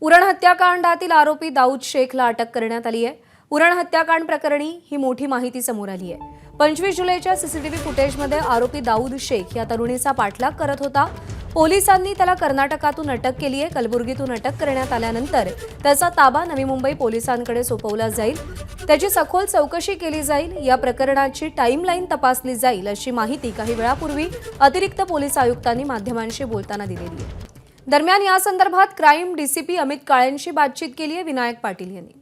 उरण हत्याकांडातील आरोपी दाऊद शेखला अटक करण्यात आली आहे। उरण हत्याकांड प्रकरणी ही मोठी माहिती समोर आली आहे। 25 जुलैच्या सीसीटीव्ही फुटेजमध्ये आरोपी दाऊद शेख या तरुणीचा पाठलाग करत होता। पोलिसांनी त्याला कर्नाटकातून अटक केली आहे। कलबुर्गीतून अटक करण्यात आल्यानंतर त्याचा ताबा नवी मुंबई पोलिसांकडे सोपवला जाईल। त्याची सखोल चौकशी केली जाईल। या प्रकरणाची टाइमलाईन तपासली जाईल अशी माहिती काही वेळापूर्वी अतिरिक्त पोलीस आयुक्तांनी माध्यमांशी बोलताना दिलेली आहे। दरम्यान या संदर्भात क्राइम डीसीपी अमित काळेंशी बातचीत केली आहे विनायक पाटील यांनी।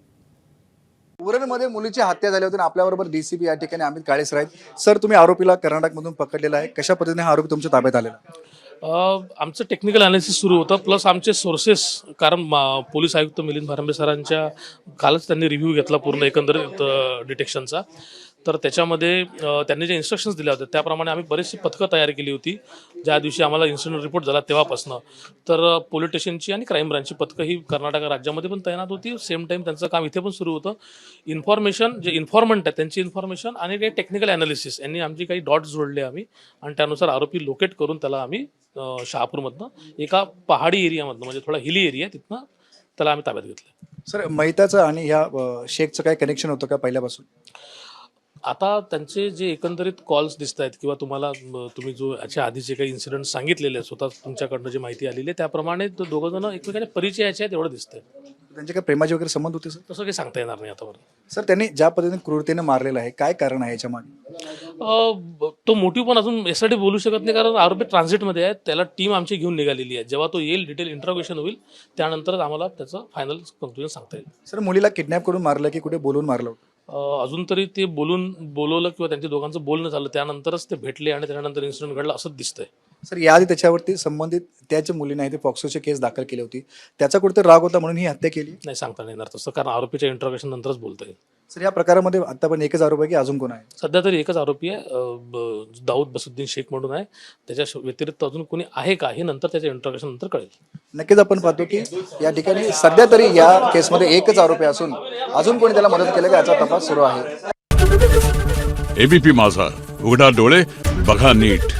उरणमध्ये मुलीची हत्या झाली होती आणि आपल्याबरोबर डीसीपी या ठिकाणी अमित काळे सर आहेत। सर, तुम्ही आरोपीला कर्नाटकमधून पकडलेला आहे, कशा पद्धतीने हा आरोपी तुमच्या ताब्यात आलेला? आमचं टेक्निकल अनालिसिस सुरू होतं, प्लस आमचे सोर्सेस, कारण पोलीस आयुक्त मिलिंद भारांबे सरांच्या कालच त्यांनी रिव्ह्यू घेतला पूर्ण एकंदरीत डिटेक्शनचा। तर त्याच्यामध्ये त्यांनी जे इन्स्ट्रक्शन्स दिल्या होत्या त्याप्रमाणे आम्ही बरीचशी पथकं तयार केली होती। ज्या दिवशी आम्हाला इन्सिडेंट रिपोर्ट झाला तेव्हापासनं तर पोलीस स्टेशनची आणि क्राईम ब्रांचची पथकं ही कर्नाटक राज्यामध्ये पण तैनात होती। सेम टाईम त्यांचं काम इथे पण सुरू होतं। इन्फॉर्मेशन जे इन्फॉर्मंट आहेत त्यांची इन्फॉर्मेशन आणि काही टेक्निकल ॲनालिसिस यांनी आमची काही डॉट्स जोडले आम्ही, आणि त्यानुसार आरोपी लोकेट करून त्याला आम्ही शहापूरमधनं एका पहाडी एरियामधनं, म्हणजे थोडा हिली एरिया, तिथनं त्याला आम्ही ताब्यात घेतलं। सर, मैताचं आणि ह्या शेखचं काय कनेक्शन होतं का पहिल्यापासून? आता त्यांचे जे एकंदरीत कॉल्स दिसत आहेत किंवा तुम्ही जो याच्या आधीचे काही इन्सिडेंट सांगितलेले स्वतः तुमच्याकडनं जी माहिती आलेली आहे त्याप्रमाणे तो दोघं जण एकमेकांच्या परिचयाचे आहेत एवढं दिसतंय। त्यांचे काही प्रेमाचे वगैरे संबंध होते सर? तसं काही सांगता येणार नाही आतापर्यंत। सर, त्यांनी ज्या पद्धतीने क्रूरतेने मारलेलं आहे, काय कारण आहे याच्या मागे? तो मोटिव्ह पण अजून यासाठी बोलू शकत नाही, कारण आरोपी ट्रान्झिटमध्ये आहे। त्याला टीम आमची घेऊन निघालेली आहे। जेव्हा तो येईल, डिटेल इंट्रोगेशन होईल, त्यानंतरच आम्हाला त्याचं फायनल कन्क्लुजन सांगता येईल। सर, मुलीला किडनॅप करून मारलं की कुठे बोलून मारलं होतं? अजून तरी ते बोलवलं किंवा त्यांच्या दोघांचं बोलणं झालं, त्यानंतरच ते भेटले आणि त्यानंतर इन्सिडेंट घडला असंच दिसतंय। सर, याआधी त्याच्यावरती संबंधित त्याच्या मुलीने आहे ते पॉक्सोची केस दाखल केली होती, त्याचा कुठेतरी राग होता म्हणून ही हत्या केली? नाही सांगता नाही येणार तसं, कारण आरोपीच्या इंट्रोगेशन नंतरच बोलता येईल। सर, या प्रकारामध्ये आता पण एकच आरोपी आहे की अजून कोण आहे? सध्या तरी एकच आरोपी आहे, दाऊद बसुद्दीन शेख म्हणून आहे। त्याच्या व्यतिरिक्त अजून कोणी आहे का हे नंतर त्याच्या इंट्रोगेशन नंतर कळेल। नक्कीच आपण पाहतो की या ठिकाणी सध्या तरी या केसमध्ये एकच आरोपी असून अजून कोणी त्याला मदत केली का याचा तपास सुरू आहे। एबीपी माझा, उघडा डोळे बघा नीट।